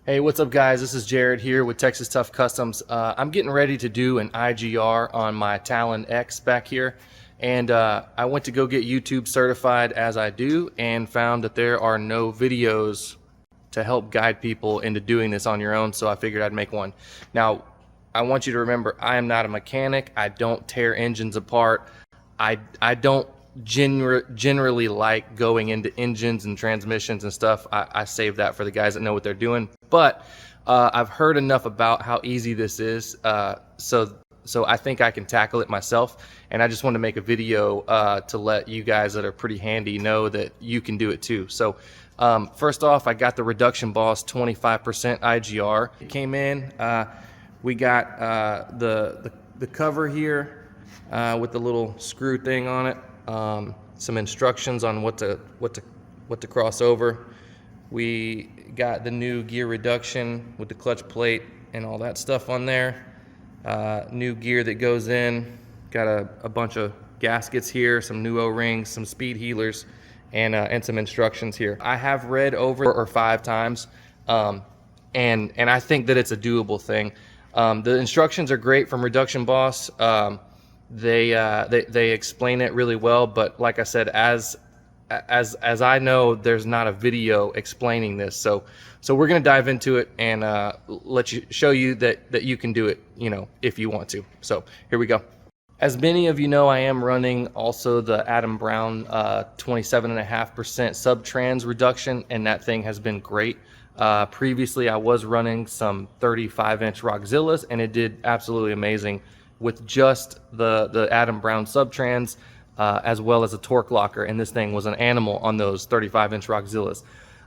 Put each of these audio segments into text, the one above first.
Hey, what's up guys? This is Jared here with Texas Tough Customs. I'm getting ready to do an IGR on my Talon X back here. And I went to go get YouTube certified as I do and found that there are no videos to help guide people into doing this on your own. So I figured I'd make one. Now, I want you to remember, I am not a mechanic. I don't tear engines apart. I don't generally like going into engines and transmissions and stuff. I save that for the guys that know what they're doing. But I've heard enough about how easy this is, so I think I can tackle it myself. And I just wanted to make a video to let you guys that are pretty handy know that you can do it too. So first off, I got the Reduction Boss 25% IGR. It came in. We got the cover here with the little screw thing on it. Some instructions on what to cross over. We got the new gear reduction with the clutch plate and all that stuff on there. New gear that goes in. Got a bunch of gaskets here, some new O-rings, some speed healers, and some instructions here. I have read over 4 or 5 times, and I think that it's a doable thing. The instructions are great from Reduction Boss. They explain it really well, but like I said, as I know, there's not a video explaining this, so we're gonna dive into it and show you that you can do it, you know, if you want to. So here we go. As many of you know, I am running also the Adam Brown 27.5% sub-trans reduction, and that thing has been great. Previously, I was running some 35-inch Rockzillas, and it did absolutely amazing with just the Adam Brown sub-trans, as well as a torque locker, and this thing was an animal on those 35-inch Rockzillas.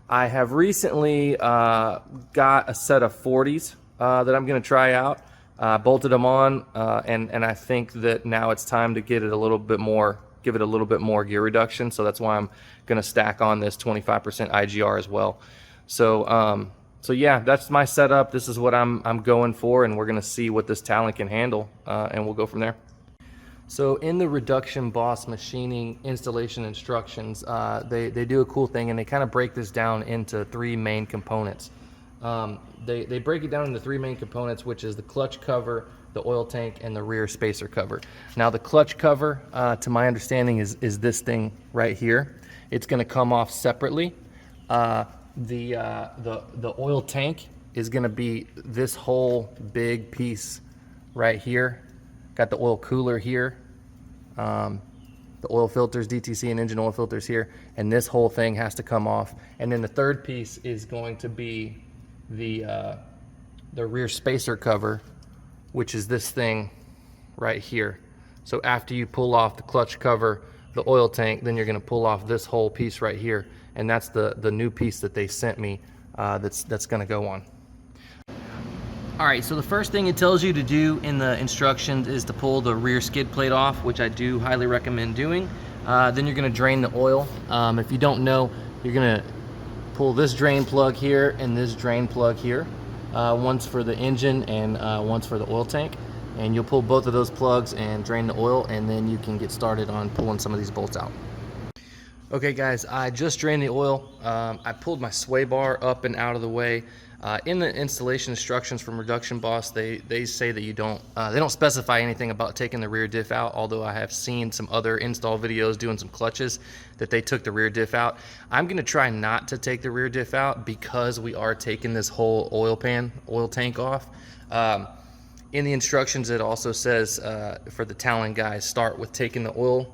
I have recently got a set of 40s that I'm going to try out. Bolted them on, and I think that now it's time to get it a little bit more, give it a little bit more gear reduction. So that's why I'm going to stack on this 25% IGR as well. So yeah, that's my setup. This is what I'm going for, and we're going to see what this Talon can handle, and we'll go from there. So in the Reduction Boss machining installation instructions, they do a cool thing, and they kind of break this down into 3 main components. They break it down into 3 main components, which is the clutch cover, the oil tank, and the rear spacer cover. Now the clutch cover, to my understanding, is this thing right here. It's going to come off separately. The oil tank is going to be this whole big piece right here. Got the oil cooler here, the oil filters, DTC and engine oil filters here, and this whole thing has to come off. And then the third piece is going to be the rear spacer cover, which is this thing right here. So after you pull off the clutch cover, the oil tank, then you're going to pull off this whole piece right here, and that's the new piece that they sent me that's going to go on. All right, so the first thing it tells you to do in the instructions is to pull the rear skid plate off, which I do highly recommend doing. Then you're going to drain the oil. If you don't know, you're going to pull this drain plug here and this drain plug here. One's for the engine and one's for the oil tank. And you'll pull both of those plugs and drain the oil, and then you can get started on pulling some of these bolts out. Okay guys, I just drained the oil. I pulled my sway bar up and out of the way. In the installation instructions from Reduction Boss, they say that they don't specify anything about taking the rear diff out, although I have seen some other install videos doing some clutches that they took the rear diff out. I'm going to try not to take the rear diff out because we are taking this whole oil tank off. In the instructions, it also says for the Talon guys, start with taking the oil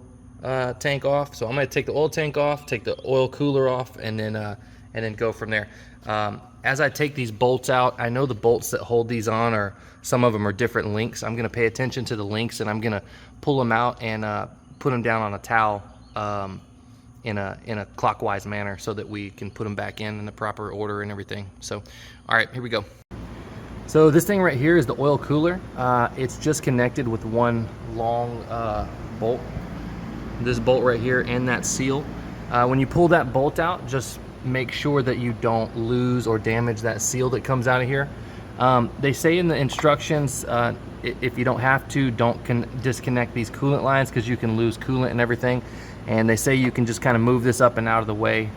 tank off. So I'm going to take the oil tank off, take the oil cooler off, and then go from there. As I take these bolts out, I know the bolts that hold these on some of them are different links. I'm going to pay attention to the links, and I'm going to pull them out and put them down on a towel in a clockwise manner so that we can put them back in the proper order and everything. So, all right, here we go. So this thing right here is the oil cooler. It's just connected with one long bolt. This bolt right here and that seal. When you pull that bolt out, just make sure that you don't lose or damage that seal that comes out of here. They say in the instructions, if you don't have to, don't disconnect these coolant lines because you can lose coolant and everything. And they say you can just kind of move this up and out of the way.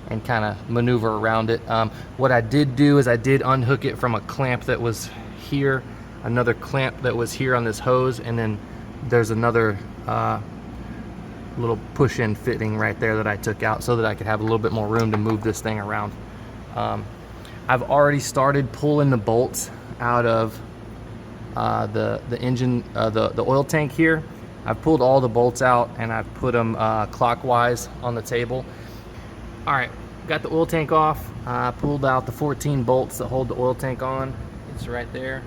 and kind of maneuver around it. What I did do is I did unhook it from a clamp that was here, another clamp that was here on this hose, and then there's another little push-in fitting right there that I took out so that I could have a little bit more room to move this thing around. I've already started pulling the bolts out of the engine, the oil tank here. I've pulled all the bolts out and I've put them clockwise on the table. All right, got the oil tank off. Pulled out the 14 bolts that hold the oil tank on. It's right there.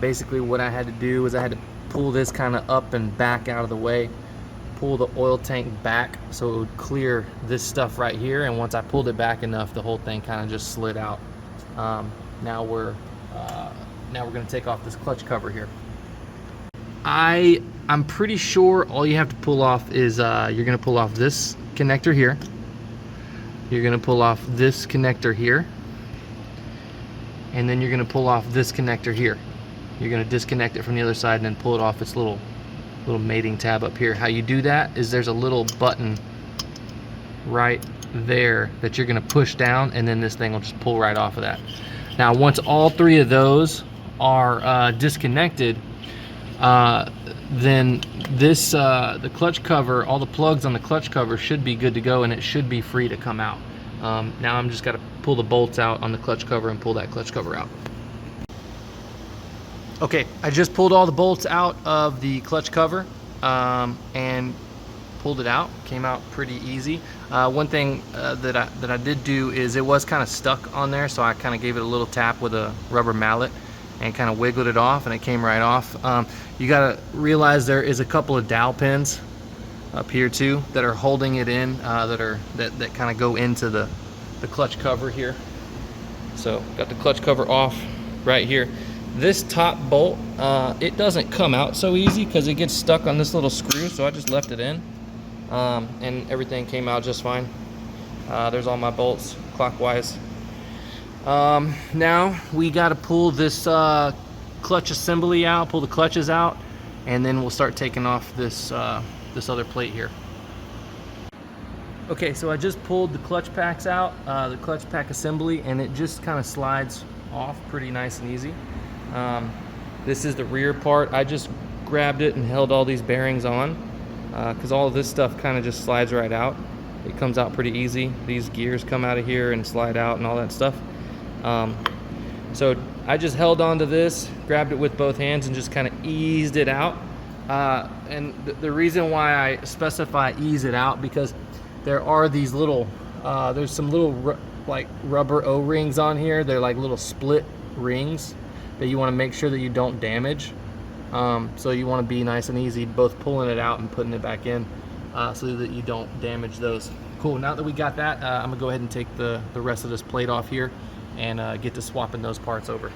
Basically what I had to do was I had to pull this kind of up and back out of the way, pull the oil tank back so it would clear this stuff right here, and once I pulled it back enough, the whole thing kind of just slid out. Now we're going to take off this clutch cover here. I'm pretty sure all you have to pull off is you're going to pull off this connector here. You're going to pull off this connector here, and then you're going to pull off this connector here. You're going to disconnect it from the other side and then pull it off its little mating tab up here. How you do that is there's a little button right there that you're going to push down, and then this thing will just pull right off of that. Now once all three of those are disconnected, then this the clutch cover, all the plugs on the clutch cover should be good to go, and it should be free to come out. Now I'm just got to pull the bolts out on the clutch cover and pull that clutch cover out. Okay, I just pulled all the bolts out of the clutch cover and pulled it out. Came out pretty easy. One thing that I did do is it was kind of stuck on there, so I kind of gave it a little tap with a rubber mallet and kind of wiggled it off, and it came right off. You gotta realize there is a couple of dowel pins up here too that are holding it in, that kind of go into the clutch cover here. So got the clutch cover off right here. This top bolt, it doesn't come out so easy because it gets stuck on this little screw, so I just left it in, and everything came out just fine. There's all my bolts clockwise. Now we got to pull this clutch assembly out, pull the clutches out, and then we'll start taking off this this other plate here. Okay, so I just pulled the clutch packs out, the clutch pack assembly, and it just kind of slides off pretty nice and easy. This is the rear part. I just grabbed it and held all these bearings on because all of this stuff kind of just slides right out. It comes out pretty easy. These gears come out of here and slide out and all that stuff. So I just held on to this, grabbed it with both hands, and just kind of eased it out. And the reason why I specify ease it out, because there are these little, there's some little like rubber O-rings on here. They're like little split rings that you want to make sure that you don't damage. So you want to be nice and easy both pulling it out and putting it back in, so that you don't damage those. Cool, now that we got that, I'm gonna go ahead and take the rest of this plate off here and get to swapping those parts over.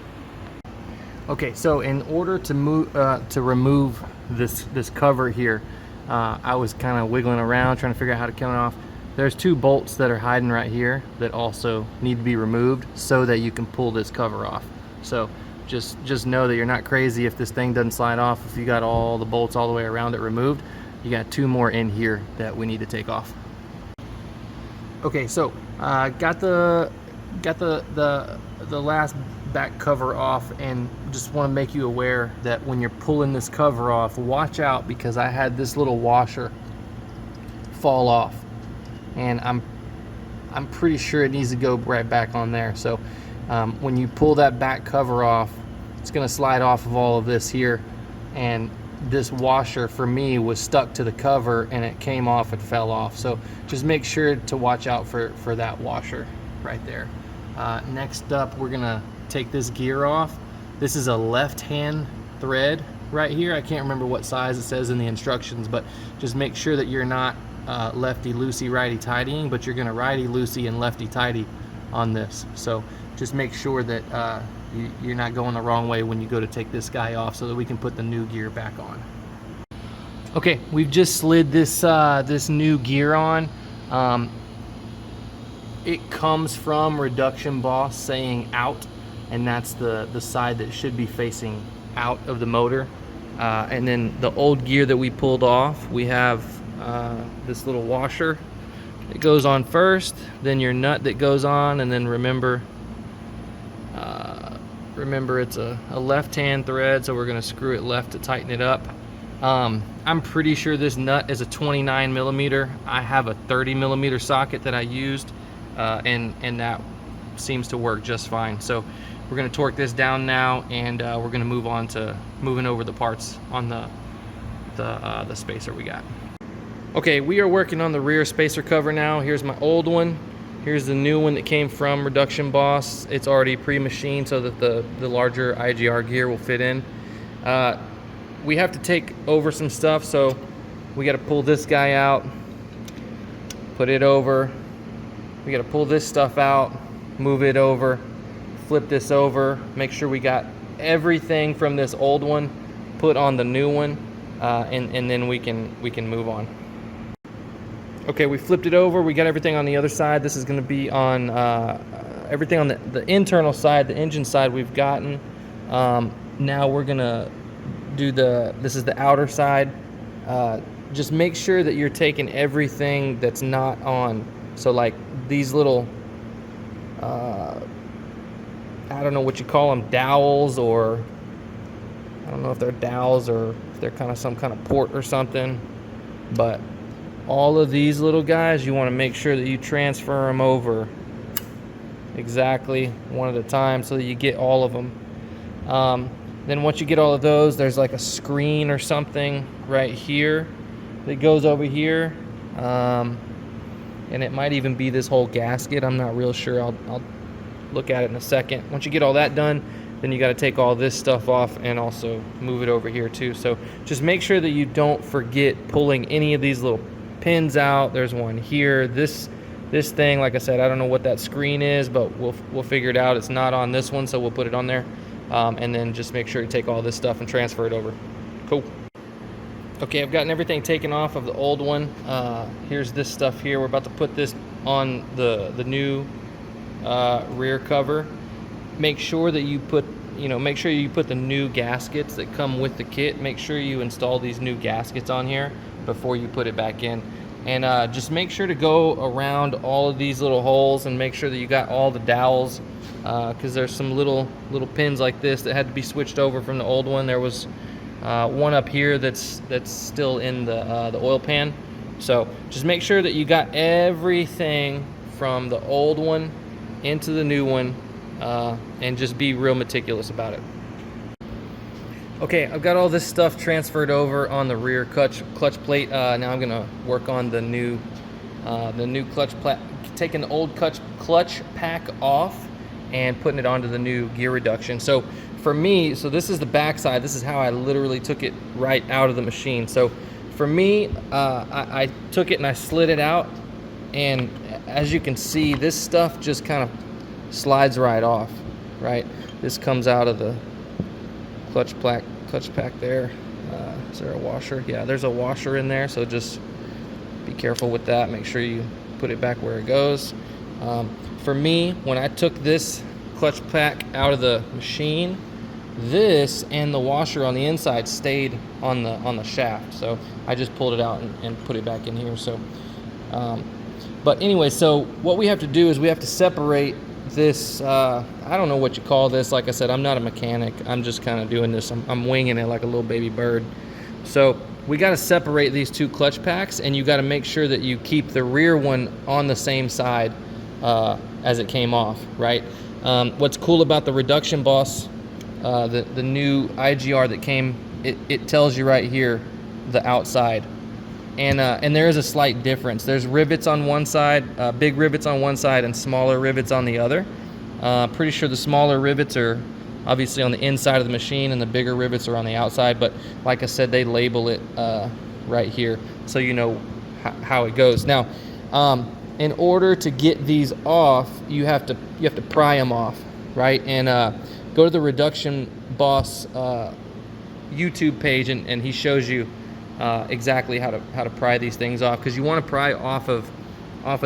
Okay, so in order to remove this cover here, I was kind of wiggling around trying to figure out how to come it off. There's two bolts that are hiding right here that also need to be removed so that you can pull this cover off. So just know that you're not crazy if this thing doesn't slide off. If you got all the bolts all the way around it removed, you got two more in here that we need to take off. Okay, so got the last back cover off, and just want to make you aware that when you're pulling this cover off, watch out, because I had this little washer fall off, and I'm pretty sure it needs to go right back on there. So when you pull that back cover off, it's going to slide off of all of this here, and this washer for me was stuck to the cover and it came off and fell off. So just make sure to watch out for that washer right there. Next up, we're gonna take this gear off. This is a left-hand thread right here. I can't remember what size it says in the instructions, but just make sure that you're not lefty-loosey, righty-tightying, but you're gonna righty-loosey and lefty-tighty on this. So just make sure that you're not going the wrong way when you go to take this guy off, so that we can put the new gear back on. Okay, we've just slid this this new gear on. It comes from Reduction Boss saying out, and that's the side that should be facing out of the motor. And then the old gear that we pulled off, we have this little washer that goes on first, then your nut that goes on, and then remember it's a left-hand thread, so we're going to screw it left to tighten it up. I'm pretty sure this nut is a 29 millimeter. I have a 30 millimeter socket that I used, and that seems to work just fine. So we're going to torque this down now, and we're going to move on to moving over the parts on the spacer we got. Okay, we are working on the rear spacer cover now. Here's my old one. Here's the new one that came from Reduction Boss. It's already pre-machined so that the larger IGR gear will fit in. We have to take over some stuff, so we got to pull this guy out, put it over. We got to pull this stuff out, move it over, flip this over, make sure we got everything from this old one put on the new one, and then we can move on. Okay, we flipped it over. We got everything on the other side. This is going to be on everything on the internal side, the engine side we've gotten. Now we're going to do this is the outer side. Just make sure that you're taking everything that's not on. So like these little, I don't know what you call them, dowels, or I don't know if they're dowels or if they're kind of some kind of port or something, but all of these little guys, you want to make sure that you transfer them over exactly one at a time so that you get all of them. Then once you get all of those, there's like a screen or something right here that goes over here, and it might even be this whole gasket. I'm not real sure. I'll look at it in a second. Once you get all that done, then you got to take all this stuff off and also move it over here too. So just make sure that you don't forget pulling any of these little pins out. There's one here. This thing, like I said, I don't know what that screen is, but we'll figure it out. It's not on this one, so we'll put it on there. And then just make sure you take all this stuff and transfer it over. Cool. Okay, I've gotten everything taken off of the old one. Here's this stuff here. We're about to put this on the new rear cover. Make sure that you put the new gaskets that come with the kit. Make sure you install these new gaskets on here before you put it back in. And just make sure to go around all of these little holes and make sure that you got all the dowels, because there's some little pins like this that had to be switched over from the old one. There was one up here that's still in the oil pan. So just make sure that you got everything from the old one into the new one, and just be real meticulous about it. Okay, I've got all this stuff transferred over on the rear clutch plate. Now I'm gonna work on the new clutch plate, taking the old clutch pack off and putting it onto the new gear reduction. So for me, so this is the back side. This is how I literally took it right out of the machine. So for me, I took it and I slid it out, and as you can see, this stuff just kind of slides right off, right? This comes out of the clutch pack there. Is there a washer? Yeah, there's a washer in there, so just be careful with that. Make sure you put it back where it goes. For me, when I took this clutch pack out of the machine, this and the washer on the inside stayed on the shaft, so I just pulled it out and put it back in here. So but anyway, so what we have to do is we have to separate this, I don't know what you call this. Like I said, I'm not a mechanic. I'm just kind of doing this. I'm winging it like a little baby bird. So we got to separate these two clutch packs, and you got to make sure that you keep the rear one on the same side as it came off, right? What's cool about the Reduction Boss, the new IGR that came, it tells you right here the outside. And there is a slight difference. There's rivets on one side, big rivets on one side, and smaller rivets on the other. Pretty sure the smaller rivets are obviously on the inside of the machine, and the bigger rivets are on the outside. But like I said, they label it right here, so you know how it goes. Now, in order to get these off, you have to pry them off, right? And go to the Reduction Boss YouTube page, and he shows you exactly how to pry these things off, because you want to pry off of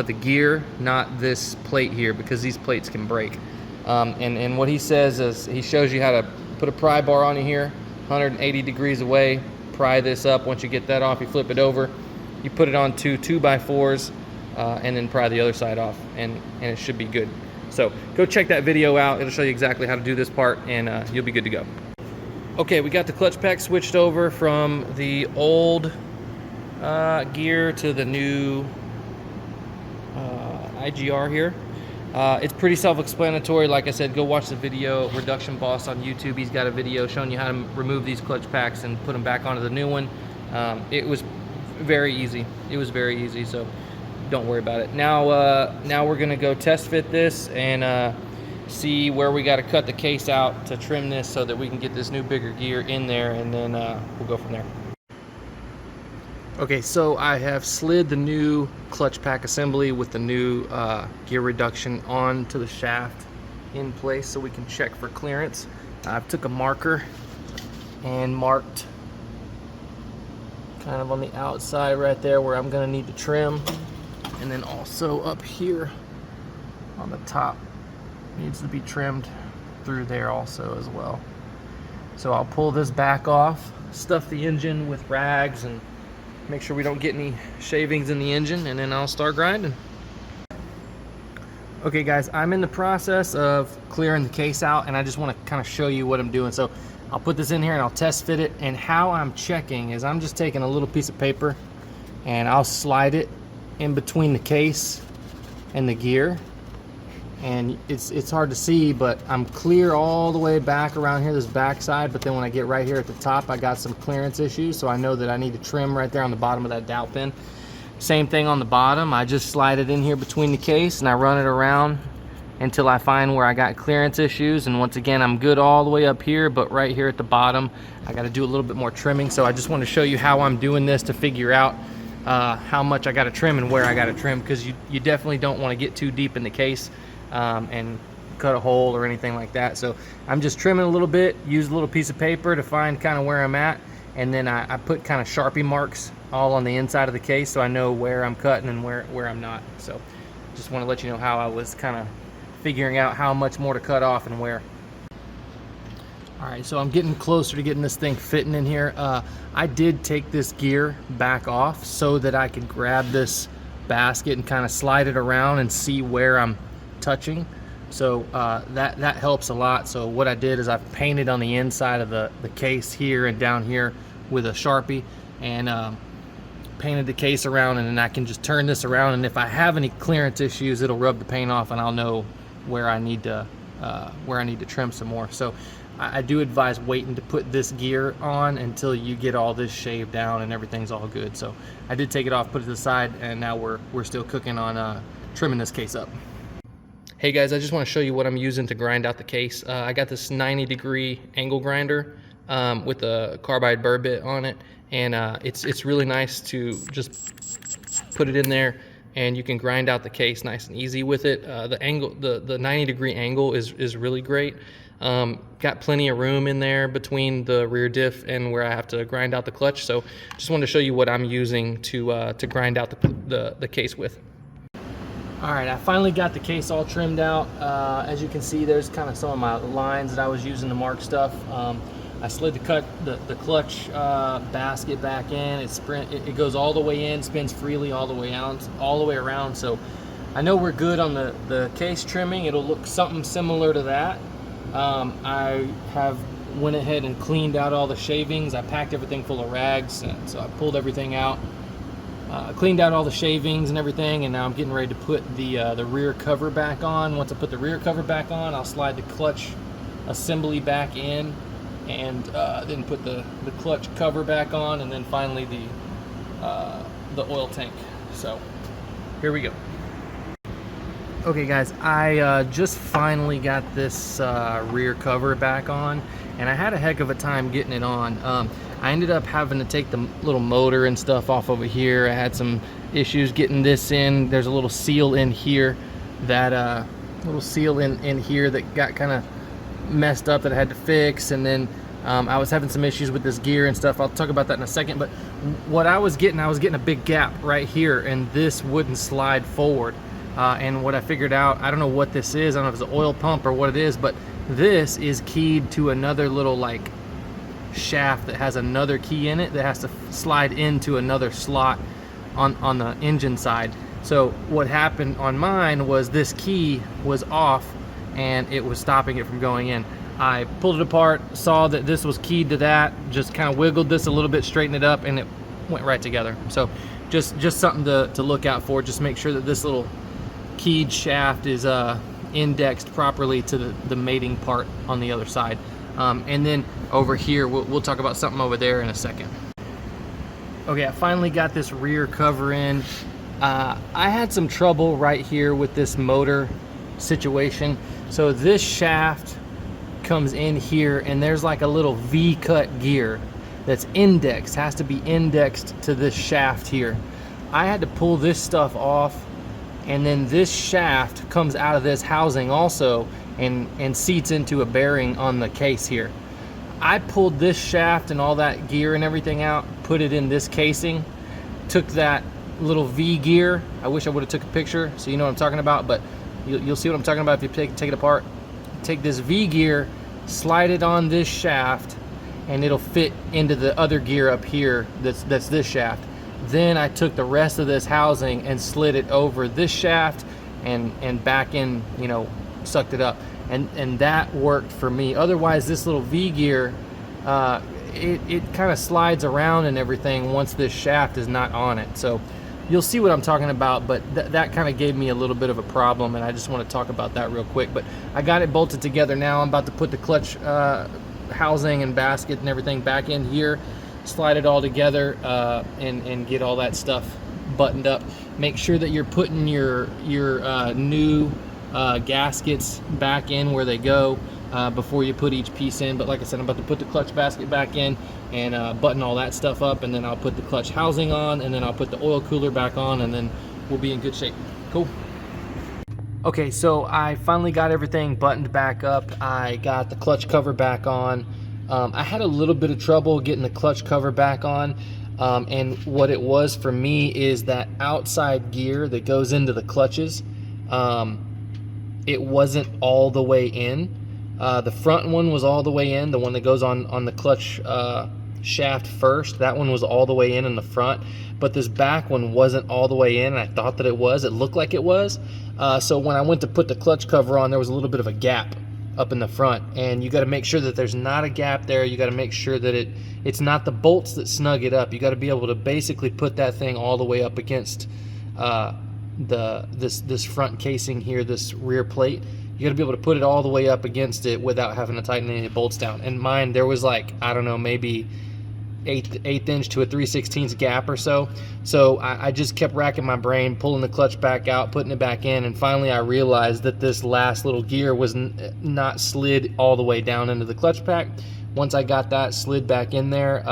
the gear, not this plate here, because these plates can break. And what he says is he shows you how to put a pry bar on here, 180 degrees away, pry this up. Once you get that off, you flip it over, you put it on two 2x4s, and then pry the other side off, and it should be good. So go check that video out. It'll show you exactly how to do this part, and you'll be good to go. Okay, we got the clutch pack switched over from the old gear to the new IGR here. It's pretty self-explanatory. Like I said, go watch the video, Reduction Boss on YouTube. He's got a video showing you how to remove these clutch packs and put them back onto the new one. It was very easy. It was very easy, so don't worry about it. Now we're gonna go test fit this and see where we got to cut the case out to trim this so that we can get this new bigger gear in there, and then we'll go from there. Okay, so I have slid the new clutch pack assembly with the new gear reduction onto the shaft in place so we can check for clearance. I took a marker and marked kind of on the outside right there where I'm going to need to trim, and then also up here on the top needs to be trimmed through there also as well. So I'll pull this back off, stuff the engine with rags, and make sure we don't get any shavings in the engine, and then I'll start grinding. Okay guys, I'm in the process of clearing the case out, and I just want to kind of show you what I'm doing. So I'll put this in here and I'll test fit it, and how I'm checking is I'm just taking a little piece of paper and I'll slide it in between the case and the gear. And it's hard to see, but I'm clear all the way back around here, this back side, but then when I get right here at the top, I got some clearance issues, so I know that I need to trim right there on the bottom of that dowel pin. Same thing on the bottom. I just slide it in here between the case and I run it around until I find where I got clearance issues. And once again, I'm good all the way up here, but right here at the bottom, I got to do a little bit more trimming. So I just want to show you how I'm doing this to figure out how much I got to trim and where I got to trim, because you definitely don't want to get too deep in the case and cut a hole or anything like that. So I'm just trimming a little bit, use a little piece of paper to find kind of where I'm at, and then I put kind of Sharpie marks all on the inside of the case so I know where I'm cutting and where I'm not. So just want to let you know how I was kind of figuring out how much more to cut off and where. Alright, so I'm getting closer to getting this thing fitting in here. I did take this gear back off so that I could grab this basket and kind of slide it around and see where I'm touching. So that helps a lot. So what I did is I painted on the inside of the case here and down here with a Sharpie, and painted the case around, and then I can just turn this around, and if I have any clearance issues, it'll rub the paint off and I'll know where I need to trim some more. So I do advise waiting to put this gear on until you get all this shaved down and everything's all good. So I did take it off, put it to the side, and now we're still cooking on trimming this case up. Hey guys, I just want to show you what I'm using to grind out the case. I got this 90-degree angle grinder with a carbide burr bit on it, and it's really nice to just put it in there and you can grind out the case nice and easy with it. The 90-degree angle is really great. Got plenty of room in there between the rear diff and where I have to grind out the clutch. So just wanted to show you what I'm using to grind out the case with. All right, I finally got the case all trimmed out. As you can see, there's kind of some of my lines that I was using to mark stuff. I slid the clutch basket back in. It goes all the way in, spins freely all the way out, all the way around. So I know we're good on the case trimming. It'll look something similar to that. I have went ahead and cleaned out all the shavings. I packed everything full of rags, and so I pulled everything out. Cleaned out all the shavings and everything, and now I'm getting ready to put the rear cover back on. Once I put the rear cover back on, I'll slide the clutch assembly back in, and then put the clutch cover back on, and then finally the oil tank. So here we go. Okay guys, I just finally got this rear cover back on, and I had a heck of a time getting it on. I ended up having to take the little motor and stuff off over here. I had some issues getting this in. There's a little seal in here that little seal in here that got kind of messed up that I had to fix, and then I was having some issues with this gear and stuff. I'll talk about that in a second. But what I was getting a big gap right here, and this wouldn't slide forward. And what I figured out, I don't know what this is. I don't know if it's an oil pump or what it is, but this is keyed to another little like shaft that has another key in it that has to slide into another slot on the engine side. So what happened on mine was this key was off and it was stopping it from going in. I pulled it apart, saw that this was keyed to that, just kind of wiggled this a little bit, straightened it up, and it went right together. So just something to look out for. Just make sure that this little keyed shaft is indexed properly to the mating part on the other side. And then over here, we'll talk about something over there in a second. Okay, I finally got this rear cover in. I had some trouble right here with this motor situation. So this shaft comes in here and there's like a little V-cut gear that's indexed, has to be indexed to this shaft here. I had to pull this stuff off, and then this shaft comes out of this housing also and seats into a bearing on the case here. I pulled this shaft and all that gear and everything out, put it in this casing, took that little V gear. I wish I would have took a picture so you know what I'm talking about, but you'll see what I'm talking about if you take it apart. Take this V gear, slide it on this shaft, and it'll fit into the other gear up here that's this shaft. Then I took the rest of this housing and slid it over this shaft and back in, you know, sucked it up. And that worked for me. Otherwise, this little V gear, it kind of slides around and everything once this shaft is not on it. So you'll see what I'm talking about, but that kind of gave me a little bit of a problem, and I just want to talk about that real quick. But I got it bolted together now. I'm about to put the clutch housing and basket and everything back in here, slide it all together, and get all that stuff buttoned up. Make sure that you're putting your new gaskets back in where they go before you put each piece in. But like I said, I'm about to put the clutch basket back in and button all that stuff up, and then I'll put the clutch housing on, and then I'll put the oil cooler back on, and then we'll be in good shape. Cool. Okay, so I finally got everything buttoned back up. I got the clutch cover back on. I had a little bit of trouble getting the clutch cover back on, and what it was for me is that outside gear that goes into the clutches, it wasn't all the way in. The front one was all the way in, the one that goes on the clutch shaft first. That one was all the way in the front, but this back one wasn't all the way in, and I thought that it was. It looked like it was. So when I went to put the clutch cover on, there was a little bit of a gap up in the front, and you got to make sure that there's not a gap there. You got to make sure that it's not the bolts that snug it up. You got to be able to basically put that thing all the way up against this front casing here, this rear plate. You got to be able to put it all the way up against it without having to tighten any bolts down. And mine, there was like, I don't know, maybe eighth inch to a 3/16 gap or so. So I just kept racking my brain, pulling the clutch back out, putting it back in, and finally I realized that this last little gear was not slid all the way down into the clutch pack. Once I got that slid back in there,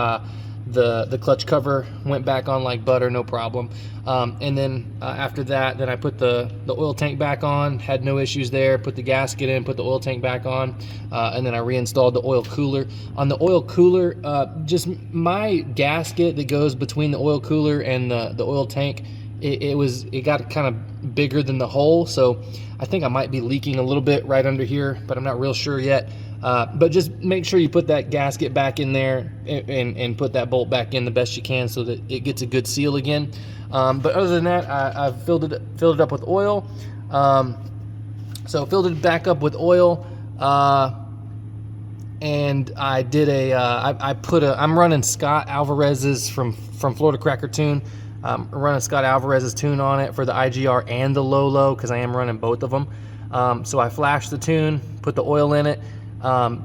the clutch cover went back on like butter, no problem. And then after that, then I put the oil tank back on, had no issues there, put the gasket in, put the oil tank back on, and then I reinstalled the oil cooler. On the oil cooler, just my gasket that goes between the oil cooler and the oil tank, it got kind of bigger than the hole, so I think I might be leaking a little bit right under here, but I'm not real sure yet. But just make sure you put that gasket back in there and put that bolt back in the best you can so that it gets a good seal again. But other than that, I've filled it up with oil. So filled it back up with oil, and I did I'm running Scott Alvarez's from Florida Cracker Tune. I'm running Scott Alvarez's tune on it for the IGR and the low because I am running both of them. So I flashed the tune, put the oil in it,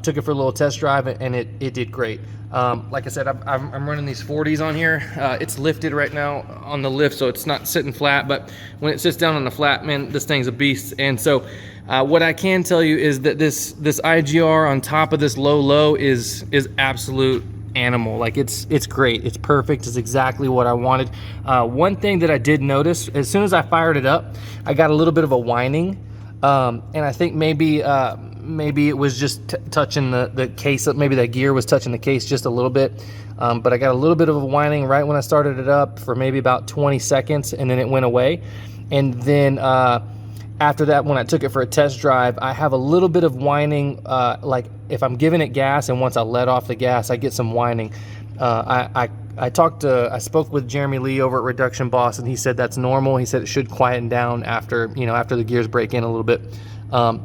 took it for a little test drive, and it did great. Like I said, I'm running these 40s on here. It's lifted right now on the lift, so it's not sitting flat, but when it sits down on the flat, man, this thing's a beast. And so what I can tell you is that this IGR on top of this low is absolute animal. Like it's great, it's perfect, it's exactly what I wanted. One thing that I did notice, as soon as I fired it up, I got a little bit of a whining, and I think maybe it was just touching the case. Maybe that gear was touching the case just a little bit, but I got a little bit of a whining right when I started it up for maybe about 20 seconds, and then it went away. And then after that, when I took it for a test drive, I have a little bit of whining, like if I'm giving it gas and once I let off the gas, I get some whining. I I spoke with Jeremy Lee over at Reduction Boss, and he said that's normal. He said it should quieten down after, you know, after the gears break in a little bit.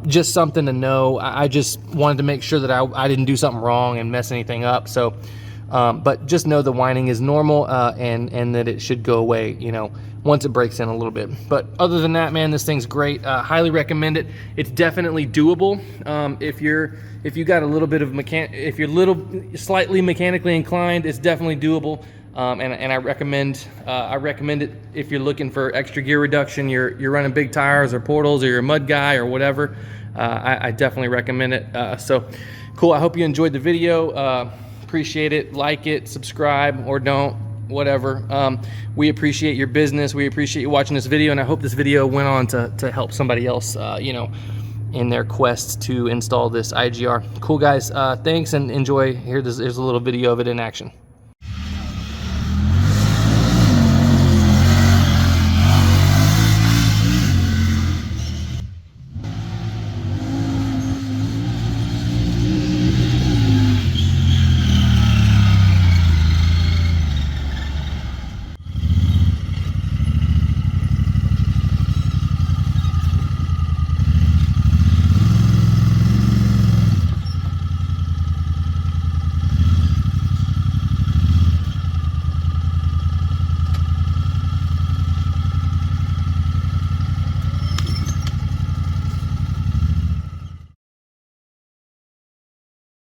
Just something to know. I just wanted to make sure that I didn't do something wrong and mess anything up. So, but just know the whining is normal, and that it should go away, you know, once it breaks in a little bit. But other than that, man, this thing's great. Highly recommend it. It's definitely doable. If you got a little bit of if you're slightly mechanically inclined, it's definitely doable. And I recommend it if you're looking for extra gear reduction, you're running big tires or portals, or you're a mud guy or whatever. I definitely recommend it. So cool. I hope you enjoyed the video. Appreciate it. Like it, subscribe, or don't, whatever. We appreciate your business. We appreciate you watching this video, and I hope this video went on to help somebody else, you know, in their quest to install this IGR. Cool, guys. Thanks, and enjoy. Here's a little video of it in action.